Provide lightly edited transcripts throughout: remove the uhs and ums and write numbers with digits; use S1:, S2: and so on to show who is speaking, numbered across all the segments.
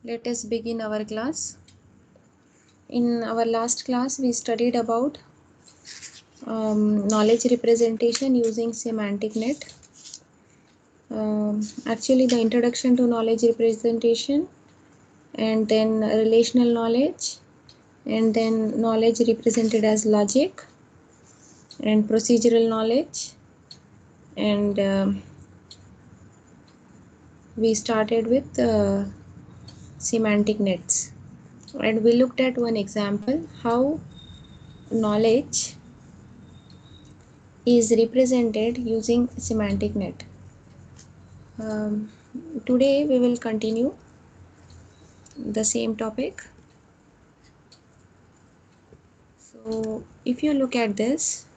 S1: Let us begin our class. In our last class, we studied about knowledge representation using semantic net. Actually, the introduction to knowledge representation, and then relational knowledge, and then knowledge represented as logic, and procedural knowledge, and we started with semantic nets. And we looked at one example how knowledge is represented using semantic net. Um, Today we will continue the same topic. So if you look at this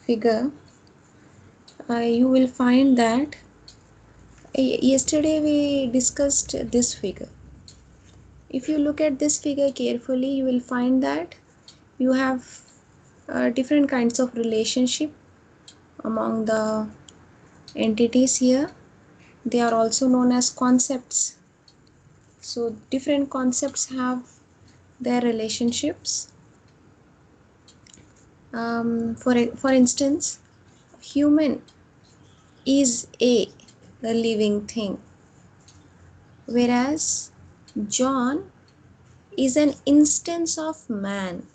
S1: figure, you will find that yesterday we discussed this figure. If you look at this figure carefully, you will find that you have different kinds of relationship among the entities here. They are also known as concepts. So different concepts have their relationships. For instance, human is a living thing, whereas John is an instance of man.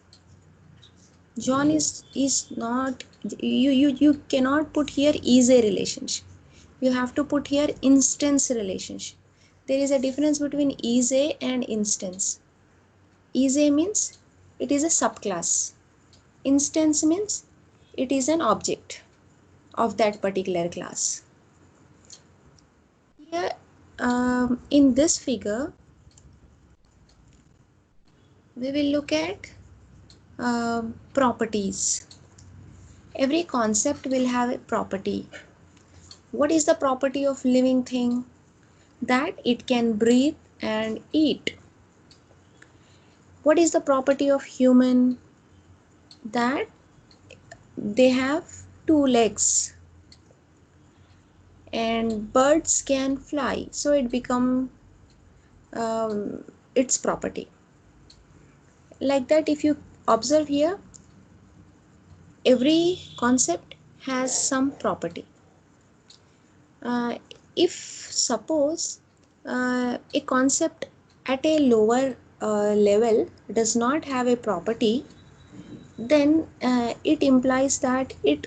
S1: John is not, you cannot put here is a relationship. You have to put here instance relationship. There is a difference between is a and instance. Is a means it is a subclass. Instance means it is an object of that particular class. Here in this figure we will look at properties. Every concept will have a property. What is the property of living thing? That it can breathe and eat. What is the property of human? That they have two legs. And birds can fly, so it become its property. Like that, if you observe here, every concept has some property. If suppose a concept at a lower level does not have a property, then it implies that it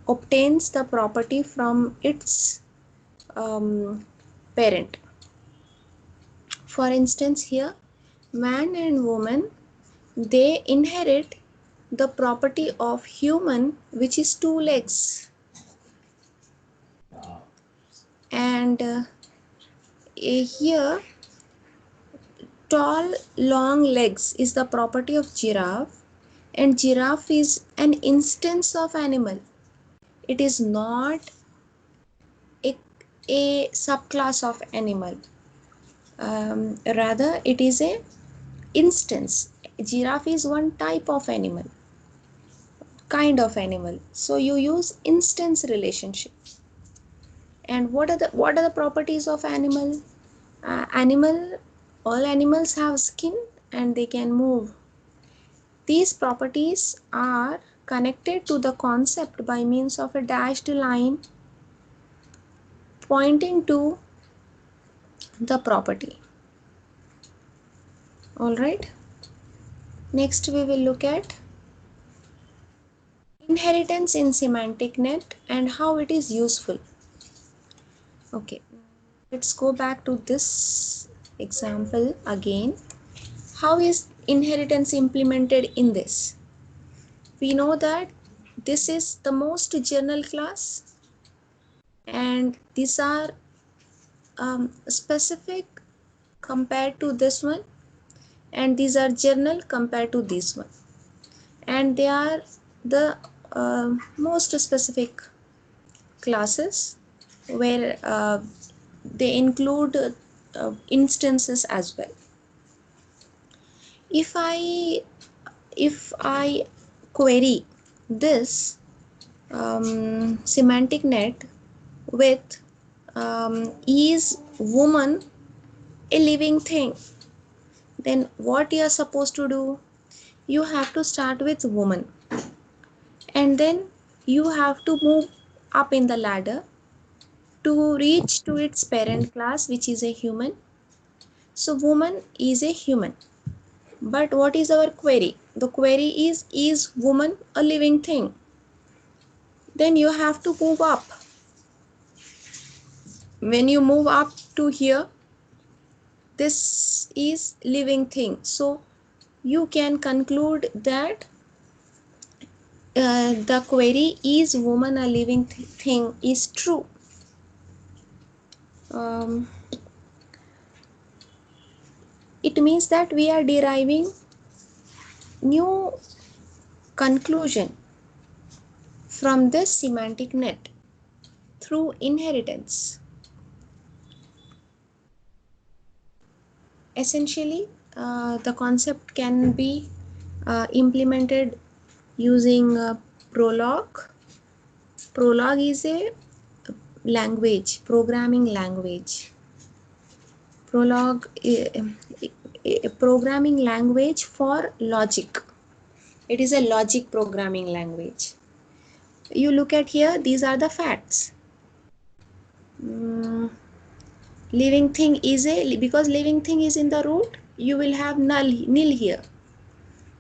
S1: obtains the property from its parent. For instance, here man and woman, they inherit the property of human, which is two legs. And here tall long legs is the property of giraffe, and giraffe is an instance of animal. It is not a subclass of animal. Rather it is a instance. Giraffe is one type of animal, kind of animal. So you use instance relationship. And what are the properties of animal? All animals have skin and they can move. These properties are connected to the concept by means of a dashed line pointing to the property. All right. Next we will look at inheritance in semantic net and how it is useful. Okay, let's go back to this example again. How is inheritance implemented in this? We know that this is the most general class and these are specific compared to this one, and these are general compared to this one, and they are the most specific classes where they include instances as well. If I query this semantic net with is woman a living thing, then what you are supposed to do? You have to start with woman, and then you have to move up in the ladder to reach to its parent class, which is a human. So woman is a human. But what is our query? The query is woman a living thing? Then you have to move up. When you move up to here, this is living thing. So you can conclude that the query is woman a living thing is true. Um, it means that we are deriving new conclusion from this semantic net through inheritance. Essentially, the concept can be implemented using Prolog. Prolog is a language, programming language. Prolog, a programming language for logic. It is a logic programming language. You look at here, these are the facts. Living thing is because living thing is in the root, you will have nil here.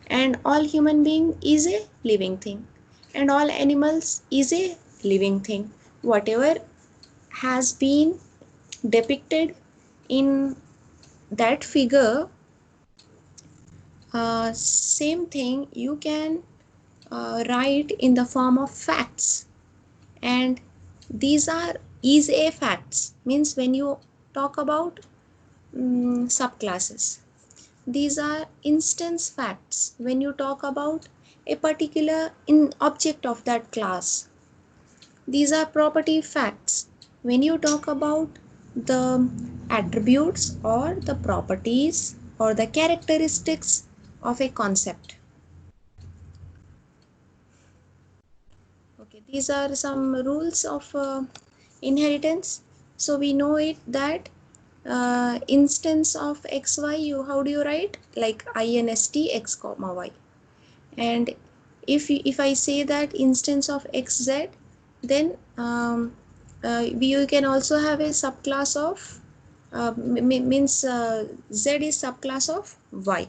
S1: And all human being is a living thing. And all animals is a living thing. Whatever has been depicted in that figure, same thing you can write in the form of facts. And these are is a facts, means when you talk about subclasses. These are instance facts when you talk about a particular object of that class. These are property facts when you talk about the attributes or the properties or the characteristics of a concept. Okay, these are some rules of inheritance. So we know it that instance of xy, how do you write? Like inst x comma y. And if I say that instance of xz, then you can also have a subclass of means z is subclass of y.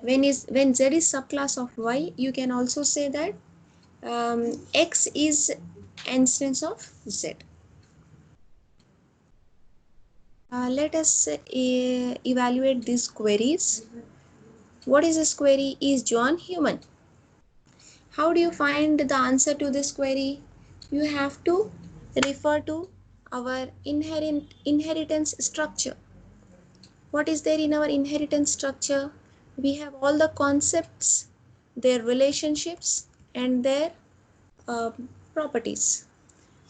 S1: When z is subclass of y, you can also say that x is instance of z. Let us evaluate these queries. What is this query? Is John human? How do you find the answer to this query? You have to refer to our inheritance structure. What is there in our inheritance structure? We have all the concepts, their relationships, and their properties.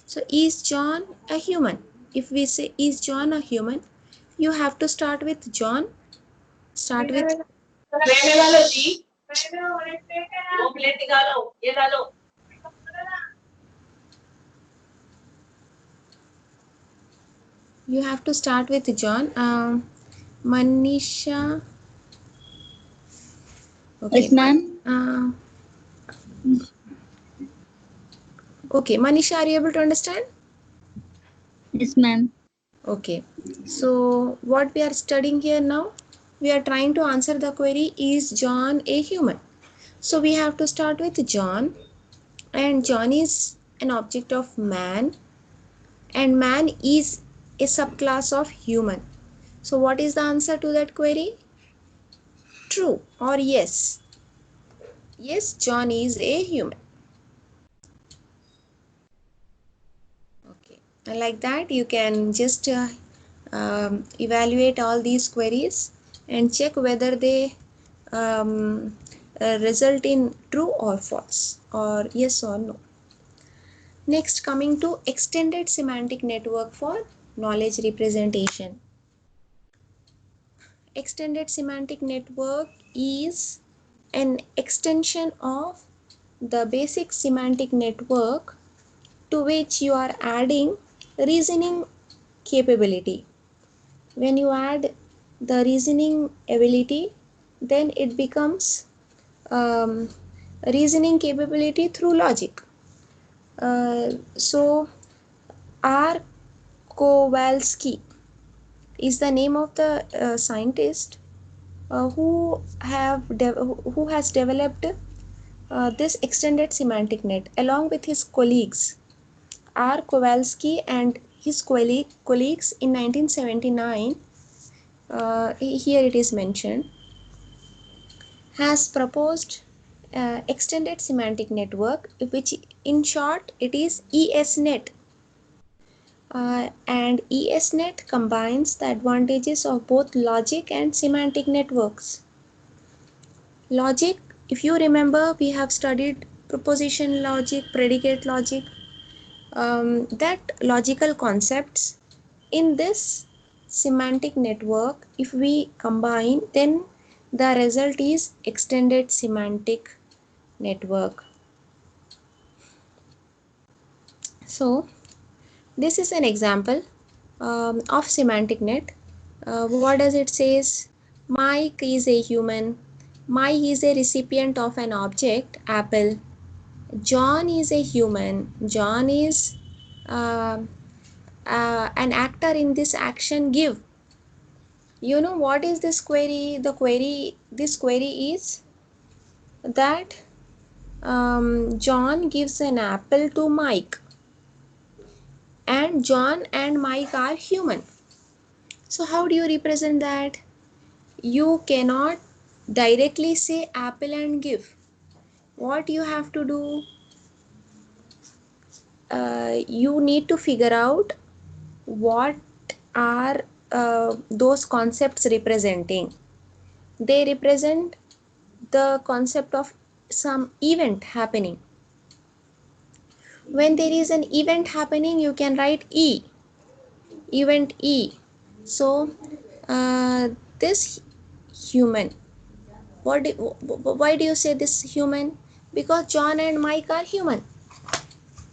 S1: So is John a human? If we say is John a human, you have to start with John. Start with you have to start with John. Manisha. Okay.
S2: Yes, ma'am.
S1: Okay, Manisha, are you able to understand?
S2: Yes, ma'am.
S1: Okay. So what we are studying here now, we are trying to answer the query, is John a human? So we have to start with John, and John is an object of man, and man is a subclass of human. So what is the answer to that query? True or yes? Yes, John is a human. Okay, and like that you can just evaluate all these queries and check whether they result in true or false, or yes or no. Next, coming to extended semantic network for knowledge representation. Extended semantic network is an extension of the basic semantic network to which you are adding reasoning capability. When you add the reasoning ability, then it becomes um, reasoning capability through logic. So R. Kowalski is the name of the scientist who has developed this extended semantic net along with his colleagues. R. Kowalski and his colleagues in 1979, here it is mentioned, has proposed extended semantic network, which in short it is ESNet. And ESNet combines the advantages of both logic and semantic networks. Logic, if you remember, we have studied proposition logic, predicate logic, that logical concepts. In this semantic network, if we combine, then the result is extended semantic network. So this is an example of semantic net. What does it says? Mike is a human. Mike is a recipient of an object, apple. John is a human. John is uh, an actor in this action, give. You know what is this query? This query is that John gives an apple to Mike, and John and Mike are human. So how do you represent that? You cannot directly say apple and give. What you have to do, you need to figure out what are those concepts representing. They represent the concept of some event happening. When there is an event happening, you can write event E. So this human, why do you say this human? Because John and Mike are human.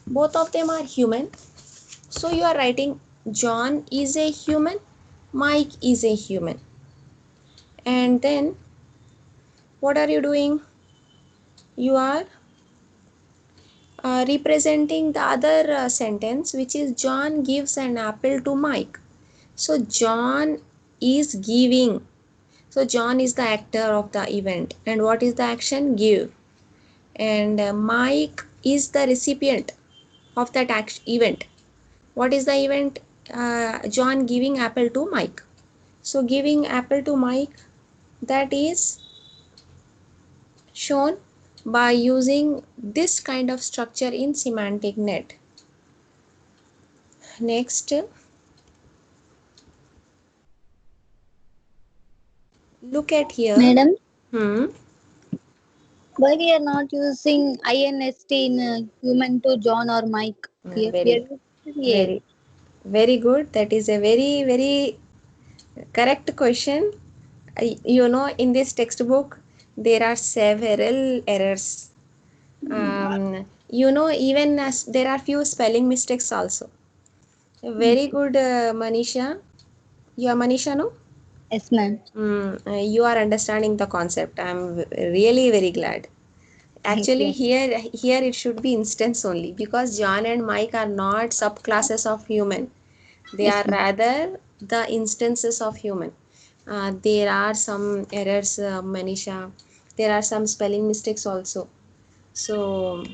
S1: Both of them are human. So you are writing John is a human, Mike is a human. And then what are you doing? You are representing the other sentence, which is John gives an apple to Mike. So John is giving. So John is the actor of the event. And what is the action? Give. And Mike is the recipient of that event. What is the event? John giving apple to Mike. So giving apple to Mike, that is shown by using this kind of structure in semantic net. Next, look at here.
S2: Madam,
S1: Hmm.
S2: why we are not using INST in human to John or Mike here? We
S1: Very,
S2: are using A.
S1: very good. That is a very correct question. You know, in this textbook, there are several errors. You know, even as there are few spelling mistakes also. Very good, Manisha. You are Manisha, no?
S2: Yes, ma'am.
S1: You are understanding the concept. I'm really very glad.
S2: Thank
S1: Actually,
S2: you.
S1: here it should be instance only, because John and Mike are not subclasses of human. They
S2: Yes,
S1: are
S2: ma'am.
S1: rather the instances of human. There are some errors, Manisha. There are some spelling mistakes also. So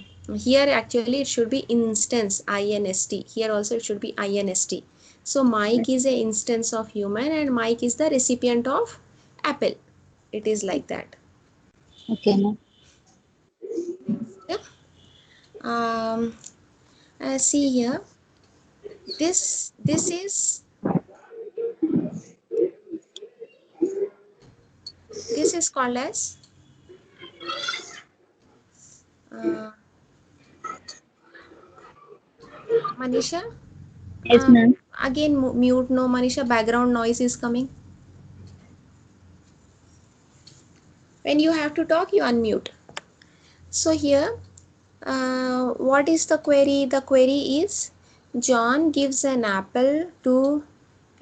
S1: here actually it should be instance, INST. Here also it should be INST. So Mike is a instance of human and Mike is the recipient of apple. It is like that.
S2: Okay, ma'am.
S1: Yeah. Um, see here. This is called as uh, Manisha.
S2: Yes,
S1: Uh,
S2: ma'am.
S1: Again mute. No, Manisha. Background noise is coming. When you have to talk, you unmute. So here, what is the query? The query is John gives an apple to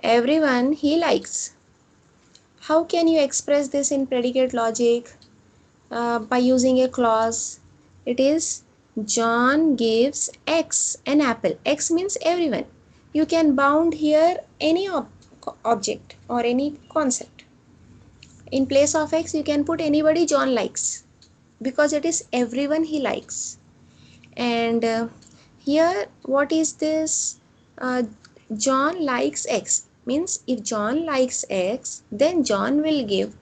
S1: everyone he likes. How can you express this in predicate logic? By using a clause. It is John gives X an apple. X means everyone. You can bound here any object or any concept. In place of X, you can put anybody John likes, because it is everyone he likes. And here, what is this? John likes X. Means if John likes X, then John will give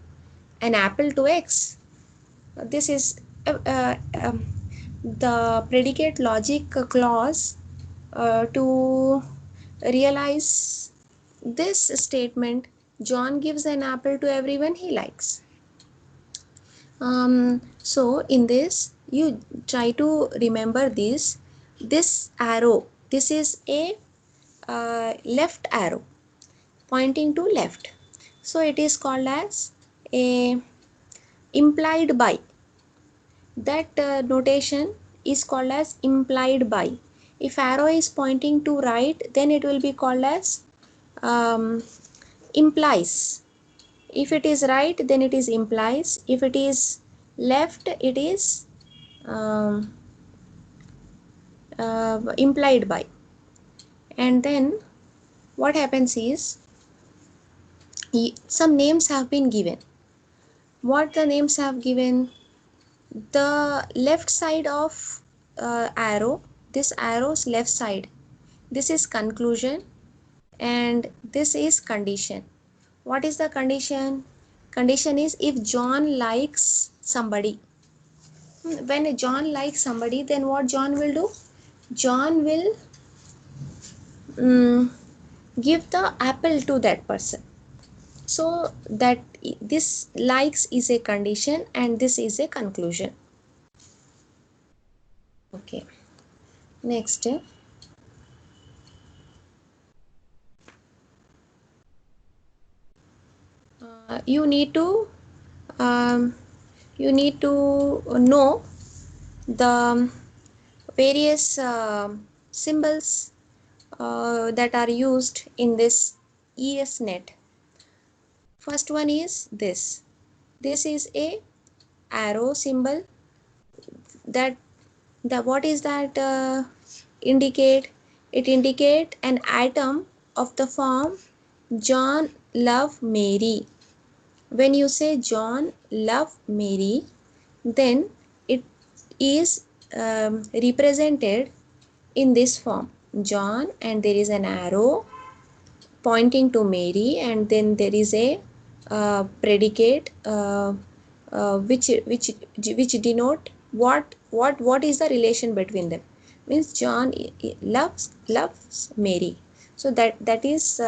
S1: an apple to X. This is the predicate logic clause to realize this statement. John gives an apple to everyone he likes. So in this, you try to remember this arrow. This is a left arrow pointing to left. So it is called as a implied by. That notation is called as implied by. If arrow is pointing to right, then it will be called as implies. If it is right, then it is implies. If it is left, it is um, implied by. And then what happens is, some names have been given. What the names have given? The left side of arrow, this arrow's left side, this is conclusion and this is condition. What is the condition? Condition is if John likes somebody. When John likes somebody, then what John will do? John will give the apple to that person. So that this likes is a condition and this is a conclusion. Okay. Next. You need to um, know the various symbols that are used in this ESNet. First one is this. This is a arrow symbol. That what is that indicate? It indicate an atom of the form John love Mary. When you say John love Mary, then it is represented in this form, John, and there is an arrow pointing to Mary, and then there is a predicate which denote what is the relation between them. Means John loves Mary. So that is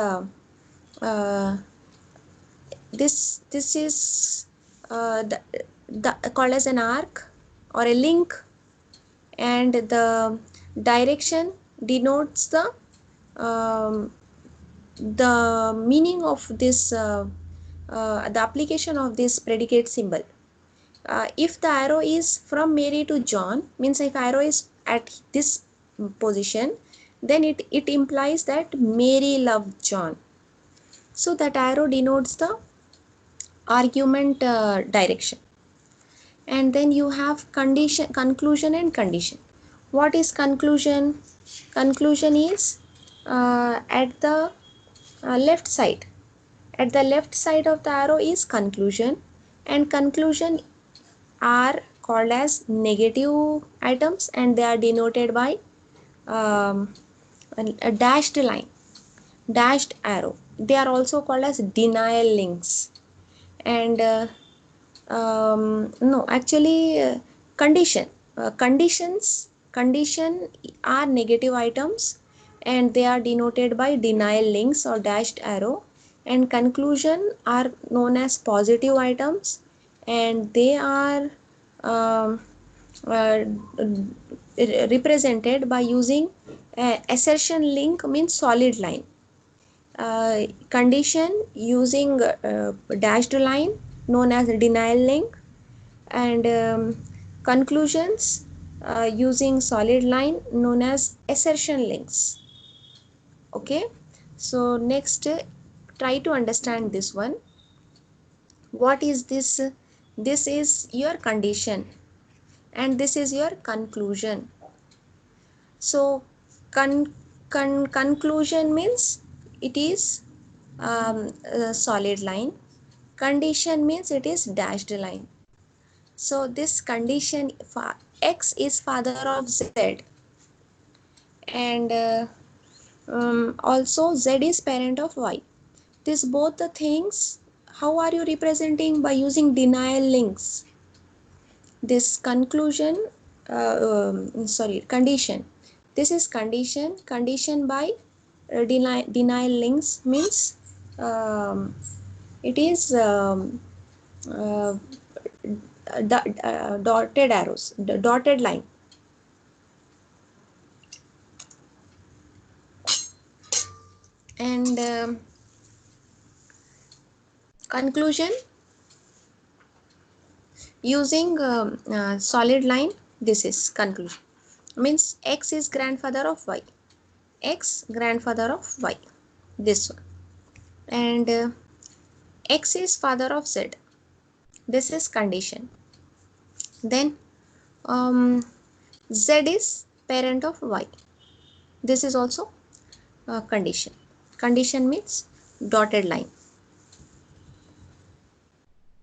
S1: this is called as an arc or a link, and the direction denotes the meaning of this the application of this predicate symbol. If the arrow is from Mary to John, means if arrow is at this position, then it implies that Mary loved John. So that arrow denotes the argument direction. And then you have conclusion and condition. What is conclusion? Conclusion is at the left side. At the left side of the arrow is conclusion, and conclusion are called as negative items, and they are denoted by a dashed line, dashed arrow. They are also called as denial links. And no, actually, condition are negative items, and they are denoted by denial links or dashed arrow, and conclusion are known as positive items, and they are um, uh, represented by using assertion link, means solid line. Condition using dashed line known as denial link, and conclusions using solid line known as assertion links. Okay, so next try to understand this one. What is this? This is your condition and this is your conclusion. So conclusion means it is a solid line. Condition means it is dashed line. So this condition, x is father of z, and also z is parent of y. This both the things, how are you representing? By using denial links. This conclusion, condition. This is condition. Condition by denial links means it is dotted arrows, dotted line. And conclusion using solid line. This is conclusion means x is grandfather of y, x grandfather of y, this one. And x is father of z, this is condition. Then z is parent of y, this is also condition. Condition means dotted line.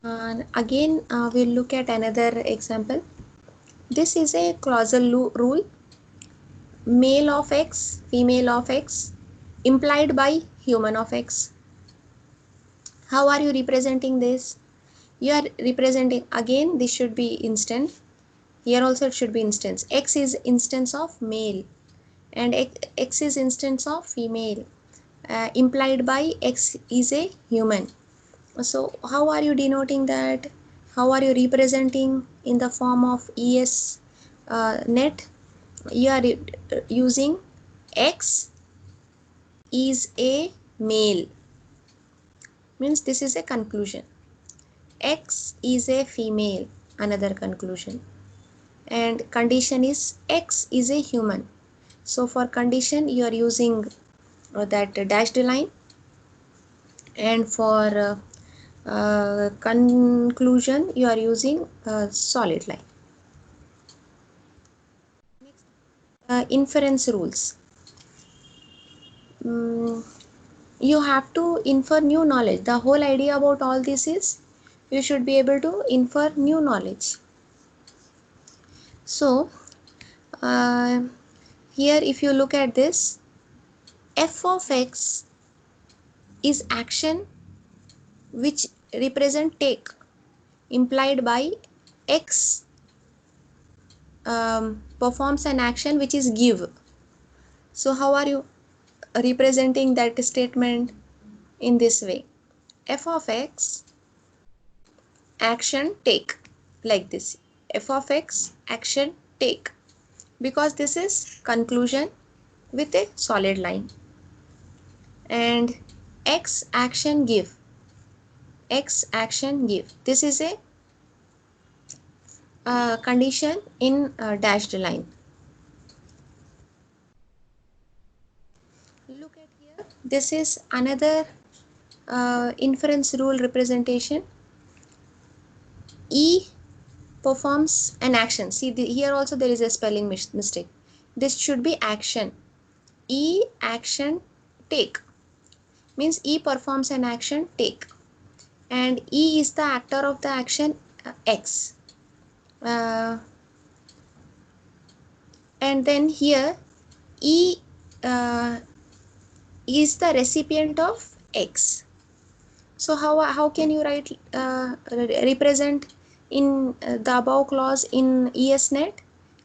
S1: And again we'll look at another example. This is a clausal rule. Male of x, female of x, implied by human of x. How are you representing this? You are representing, again this should be instant. Here also it should be instance. X is instance of male and x is instance of female. Implied by x is a human. So how are you denoting that? How are you representing in the form of ES net? You are using x is a male, means this is a conclusion. X is a female, another conclusion. And condition is x is a human. So for condition you are using that dashed line, and for conclusion you are using solid line. Inference rules. You have to infer new knowledge. The whole idea about all this is you should be able to infer new knowledge. So here if you look at this, f of x is action which represent take, implied by x performs an action which is give. So how are you representing that statement? In this way, f of x action take, like this, f of x action take, because this is conclusion with a solid line. And x action give, x action give, this is a condition in dashed line. Look at here, this is another inference rule representation. E performs an action. See here also there is a spelling mistake. This should be action. E action take, means E performs an action take, and E is the actor of the action X. And then here E is the recipient of X. So how can you write represent in the above clause in ESNet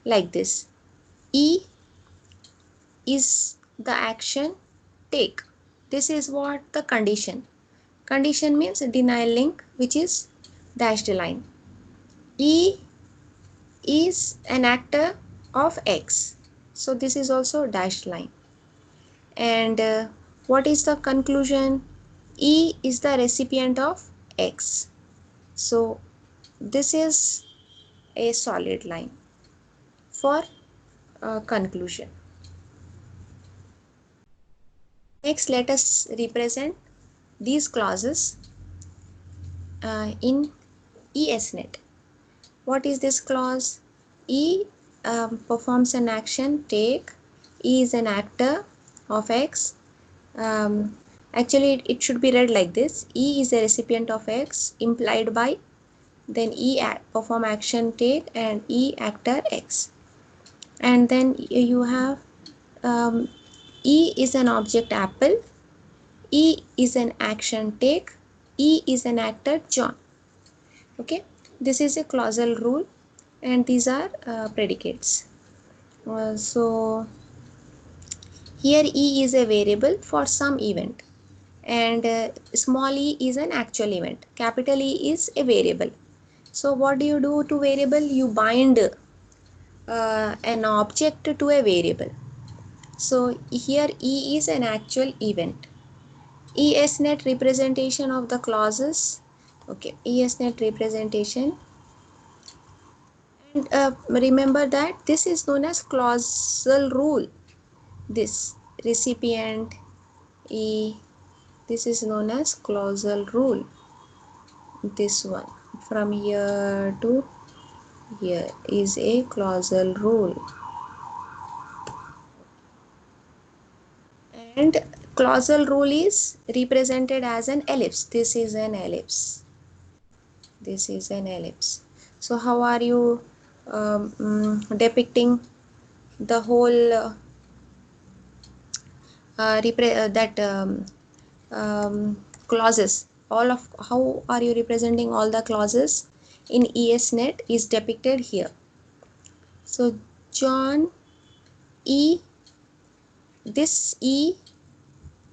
S1: like this? E is the action take. This is what the condition. Condition means denial link, which is dashed line. E is an actor of X. So this is also dashed line. And what is the conclusion? E is the recipient of X. So this is a solid line for conclusion. Next, let us represent these clauses in ESNet. What is this clause? E performs an action, take. E is an actor of X. Actually, it should be read like this. E is a recipient of X implied by, then E perform action, take, and E actor X. And then you have E is an object apple, E is an action, take, E is an actor John. Okay, this is a clausal rule, and these are predicates. So here E is a variable for some event, and small e is an actual event. Capital E is a variable. So what do you do to variable? You bind an object to a variable. So here E is an actual event. ESNet representation of the clauses. Okay, ESNet representation. And remember that this is known as clausal rule. This recipient E, this is known as clausal rule. This one from here to here is a clausal rule. And clausal rule is represented as an ellipse. This is an ellipse. This is an ellipse. So how are you depicting the whole that clauses? All of how are you representing all the clauses in ESNet is depicted here. So John E, this E,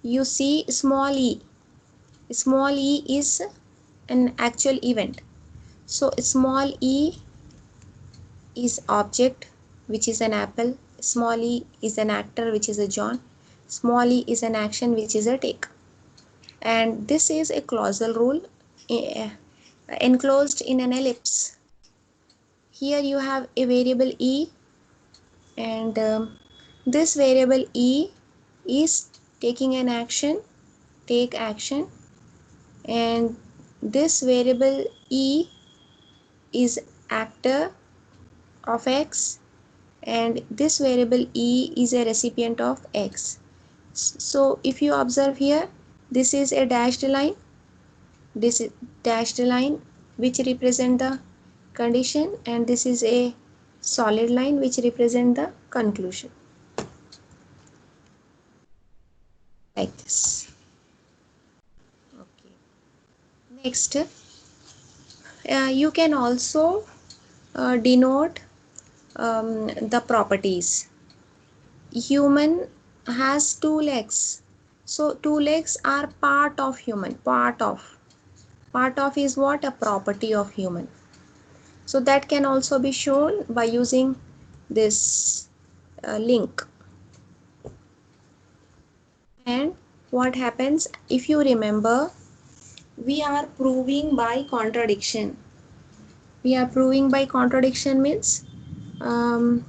S1: you see small e. Small e is an actual event. So small e is object, which is an apple. Small e is an actor, which is a John. Small e is an action, which is a take. And this is a clausal rule enclosed in an ellipse. Here you have a variable e, and this variable e is taking an action, take action, and this variable e is actor of X, and this variable e is a recipient of X. So if you observe here, this is a dashed line, this is dashed line which represent the condition, and this is a solid line which represent the conclusion, like this. Okay. Next, you can also denote the properties. Human has two legs, so two legs are part of human. Part of is what? A property of human. So that can also be shown by using this link. And what happens, if you remember, we are proving by contradiction. We are proving by contradiction means the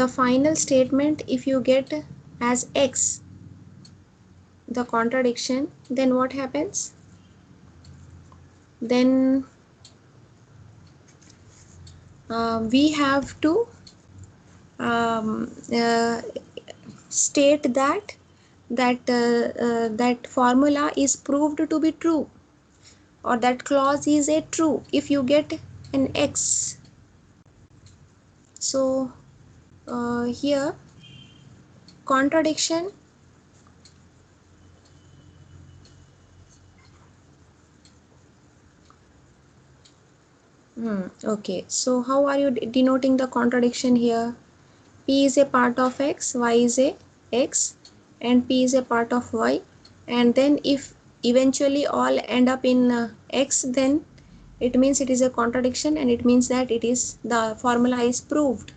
S1: final statement, if you get as X the contradiction, then what happens? Then we have to state that that formula is proved to be true, or that clause is a true if you get an X. So here contradiction okay, so how are you denoting the contradiction here? P is a part of X, Y is a X, and P is a part of Y, and then if eventually all end up in X, then it means it is a contradiction, and it means that it is, the formula is proved.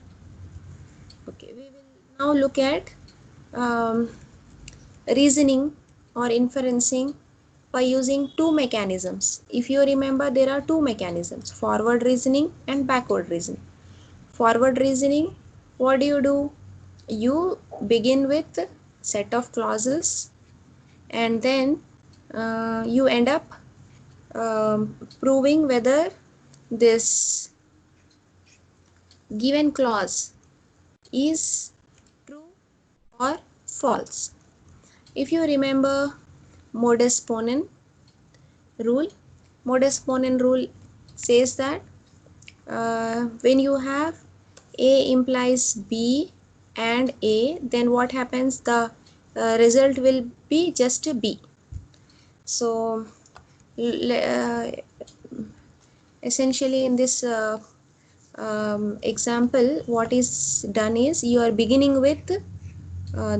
S1: Okay, we will now look at reasoning or inferencing by using two mechanisms. If you remember, there are two mechanisms: forward reasoning and backward reasoning. Forward reasoning, what do? You begin with set of clauses, and then you end up proving whether this given clause is true or false. If you remember modus ponens rule, modus ponens rule says that when you have A implies B and A, then what happens? The result will be just B. So essentially in this example, what is done is you are beginning with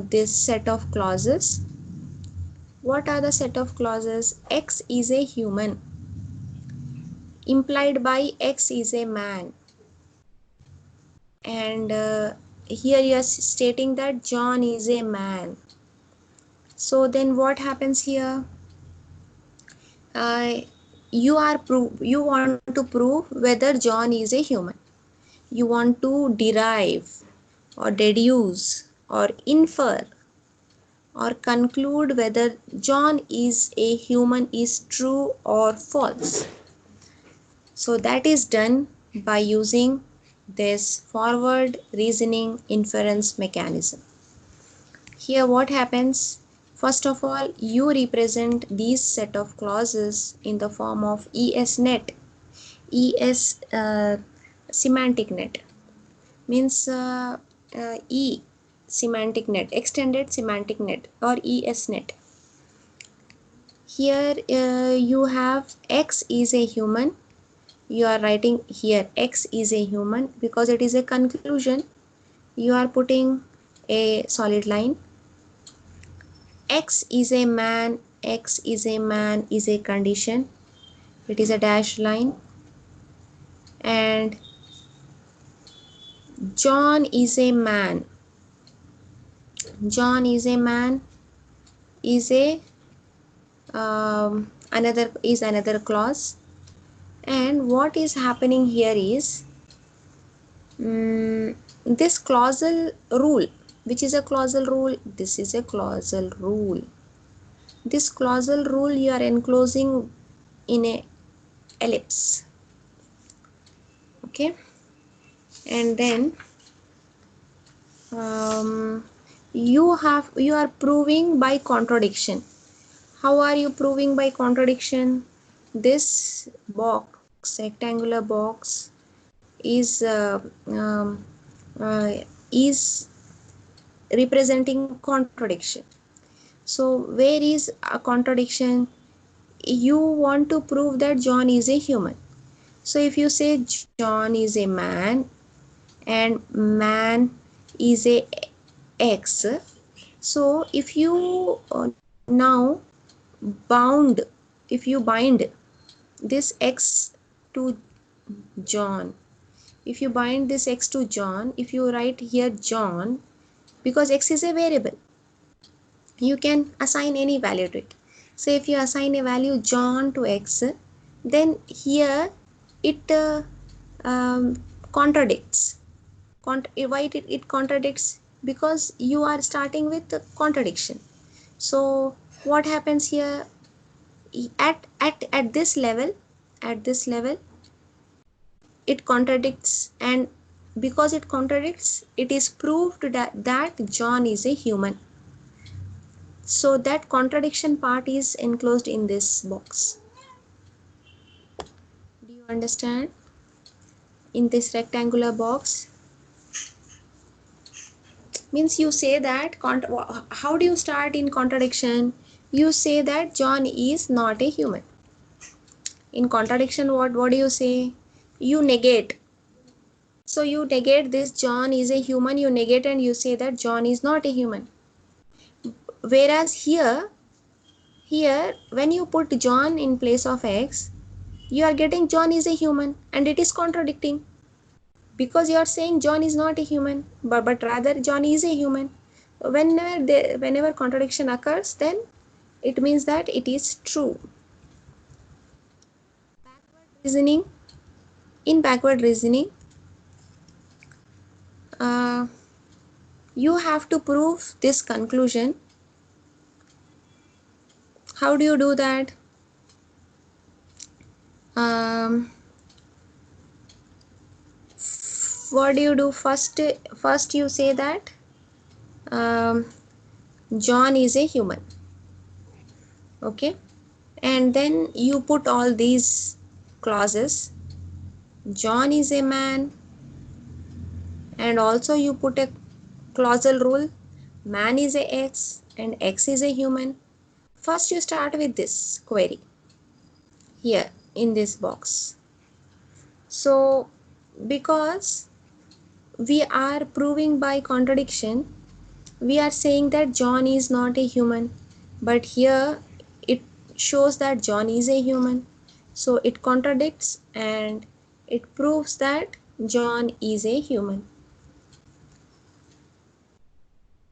S1: this set of clauses. What are the set of clauses? X is a human, implied by X is a man, and here you are stating that John is a man. So then what happens here? Uh, you want to prove whether John is a human. You want to derive or deduce or infer or conclude whether John is a human is true or false. So that is done by using this forward reasoning inference mechanism. Here what happens? First of all, you represent these set of clauses in the form of ESNet. ES semantic net means E semantic net, extended semantic net, or ESNet. Here you have X is a human. You are writing here X is a human because it is a conclusion. You are putting a solid line. X is a man. X is a man is a condition. It is a dashed line. And John is a man. John is a man is a another clause. And what is happening here is this clausal rule. Which is a clausal rule? This is a clausal rule. This clausal rule you are enclosing in a ellipse. Okay, and then you are proving by contradiction. How are you proving by contradiction? This box, rectangular box, is uh, is representing contradiction. So where is a contradiction? You want to prove that John is a human. So if you say John is a man and man is a X, so if you now if you bind this X to John, if you bind this X to John, if you write here John, because X is a variable, you can assign any value to it. So if you assign a value John to X, then here it contradicts. Why it contradicts? Because you are starting with the contradiction. So what happens here? At this level, it contradicts, and because it contradicts, it is proved that John is a human. So that contradiction part is enclosed in this box. Do you understand? In this rectangular box, means you say that how do you start in contradiction? You say that John is not a human. In contradiction, what do you say? You negate. So you negate this John is a human, you negate and you say that John is not a human. Whereas here when you put John in place of X, you are getting John is a human, and it is contradicting because you are saying John is not a human, but rather John is a human. Whenever contradiction occurs, then it means that it is true. Reasoning. In backward reasoning, uh, you have to prove this conclusion How do you do that? Um, what do you do first? First you say that um, John is a human, okay, and then you put all these clauses. John is a man, and also you put a clausal rule, man is a x and x is a human. First you start with this query here in this box. So because we are proving by contradiction, we are saying that John is not a human, but here it shows that John is a human. So it contradicts and it proves that John is a human.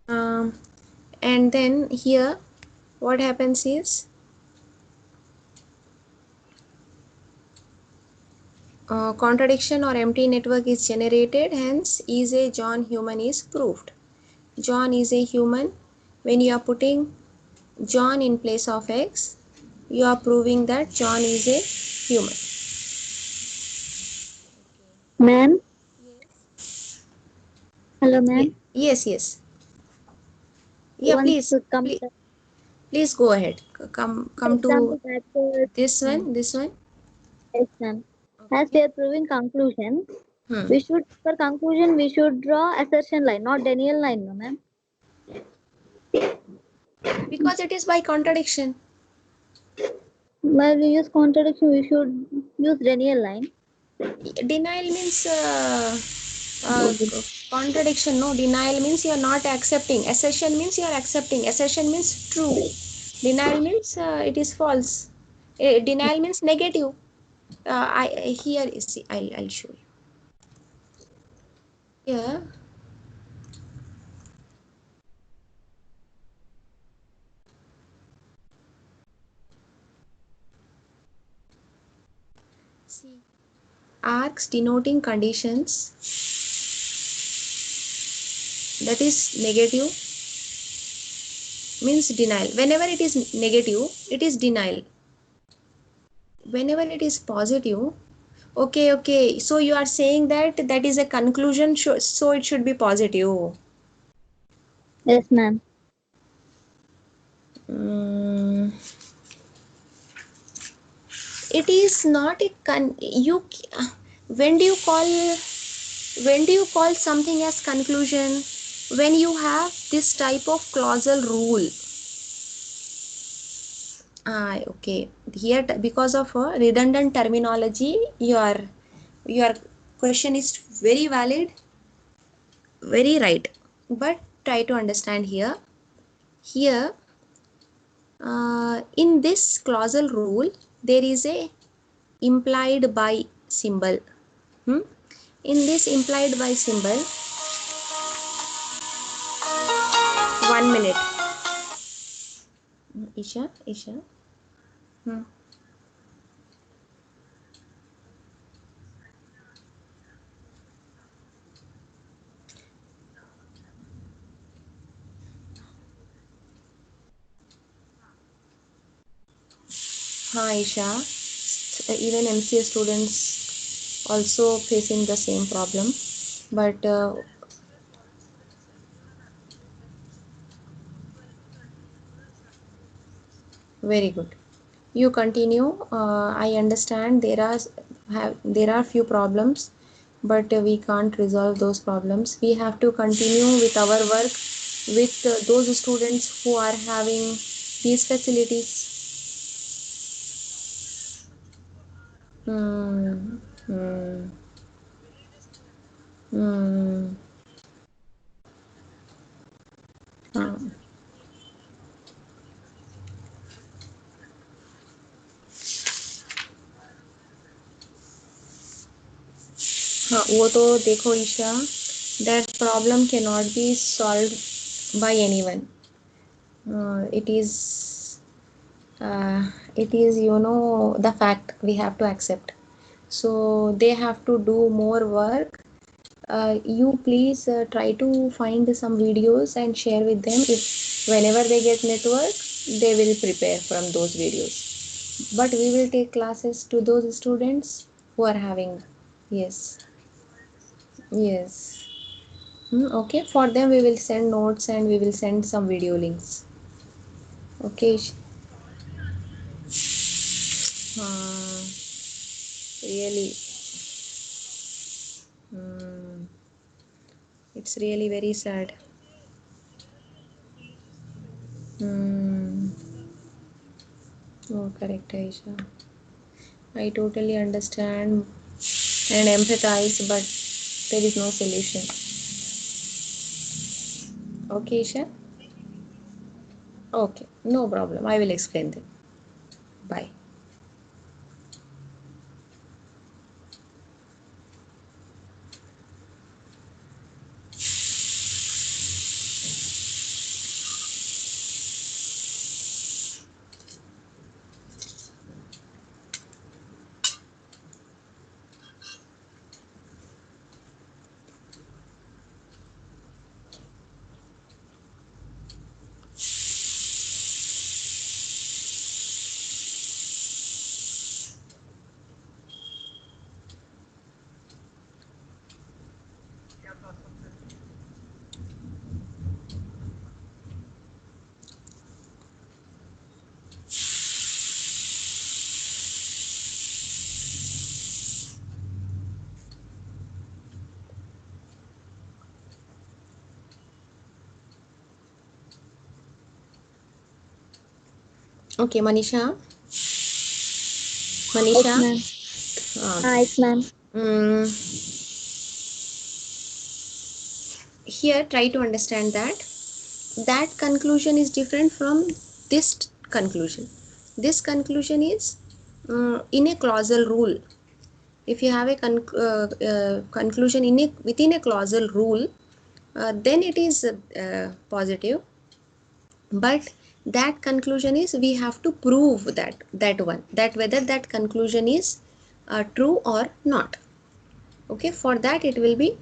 S1: Um, and then here what happens is contradiction or empty network is generated, hence is a John human is proved. John is a human. When you are putting John in place of X, you are proving that John is a human.
S2: Ma'am, hello,
S1: Ye-
S2: ma'am.
S1: Yes, yes. Yeah,
S2: Once
S1: please,
S2: come
S1: please, please go ahead. Come to
S2: example that
S1: this
S2: ma'am.
S1: one, this one.
S2: Yes, ma'am. As
S1: Okay.
S2: we are proving conclusion,
S1: Hmm.
S2: we should for conclusion we should draw assertion line, not denial line, no, ma'am.
S1: Because it is by contradiction.
S2: While we use contradiction, we should use denial line.
S1: Denial means contradiction. No, denial means you are not accepting. Assertion means you are accepting. Assertion means true. Denial means it is false. Denial means negative. I here see. I'll show you. Here, see, arcs denoting conditions, that is negative, means denial. Whenever it is negative, it is denial. Whenever it is positive, okay, okay. So you are saying that that is a conclusion, so it should be positive.
S2: Yes, ma'am.
S1: Mm, it is not a you. When do you call something as conclusion? When you have this type of clausal rule. Okay. Here, because of redundant terminology, your question is very valid, very right. But try to understand here. Here, in this clausal rule, there is a implied by symbol. Hmm? In this implied by symbol, 1 minute. Isha, Isha. Hmm. Isha. Even MCA students also facing the same problem, but very good. You continue. I understand there are few problems, but we can't resolve those problems. We have to continue with our work with those students who are having these facilities. Hmm. Hmm. Hmm. हाँ हाँ, वो तो देखो Isha, that problem cannot be solved by anyone. It is the fact we have to accept. So they have to do more work. You please try to find some videos and share with them if whenever they get network. they will prepare from those videos. But we will take classes to those students who are having, yes, yes. Okay, for them we will send notes and we will send some video links. Okay. uh, Really, mm, it's really very sad. Mm. Oh, correct, Aisha. I totally understand and empathize, but there is no solution. Okay, Aisha? Okay, no problem. I will explain them. Bye. Okay, Manisha.
S2: Yes,
S1: Manisha.
S2: ma'am.
S1: Uh,
S2: Yes, ma'am.
S1: mm, Here, try to understand that conclusion is different from this conclusion. This conclusion is in a clausal rule. If you have a conclusion within a clausal rule, then it is positive. But that conclusion is, we have to prove that whether that conclusion is true or not. Okay, for that it will be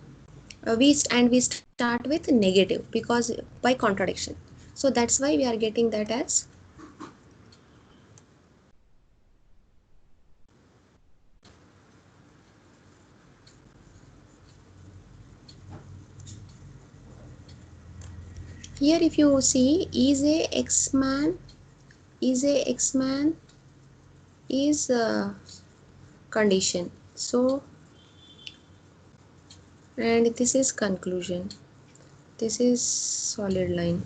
S1: we start with negative, because by contradiction. So that's why we are getting that as here. If you see, is a x-man is a condition. So, and this is conclusion, this is solid line.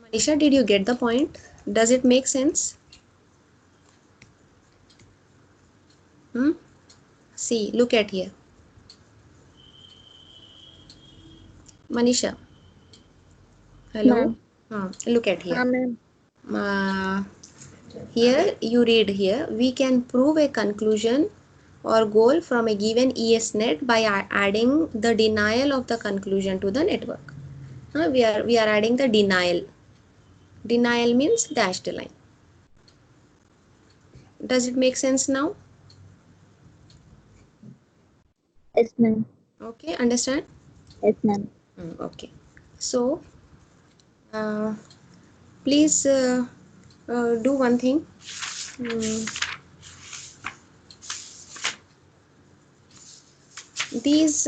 S1: Manisha, did you get the point? Does it make sense? hmm? See, look at here, Manisha. Hello.
S2: Ma'am.
S1: Look at here.
S2: Ma'am.
S1: uh, Here you read here, we can prove a conclusion or goal from a given ESNet by adding the denial of the conclusion to the network. We are adding the denial. Denial means dashed line. Does it make sense now?
S2: Yes, ma'am.
S1: Okay, understand?
S2: Yes, ma'am.
S1: Okay. So, uh, please do one thing. Mm, these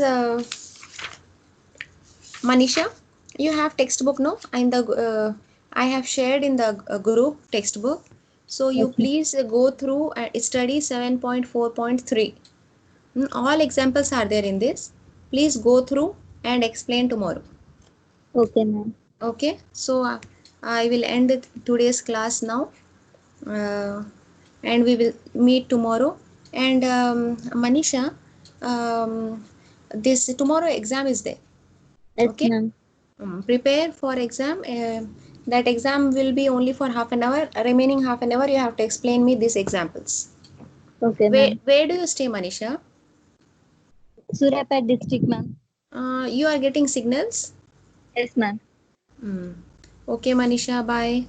S1: Manisha, you have textbook, no? And the I have shared in the group textbook. So you
S2: Yes, ma'am.
S1: please go through study 7.4.3. All examples are there in this. Please go through and explain tomorrow.
S2: Okay, ma'am.
S1: Okay. So I will end today's class now, uh, and we will meet tomorrow. And Manisha, this tomorrow exam is there.
S2: Yes,
S1: Okay.
S2: ma'am.
S1: Prepare for exam. That exam will be only for half an hour. Remaining half an hour you have to explain me these examples.
S2: Okay, ma'am.
S1: Where do you stay, Manisha?
S2: Suryapet district, ma'am.
S1: You are getting signals.
S2: Yes, ma'am.
S1: Okay, Manisha, bye.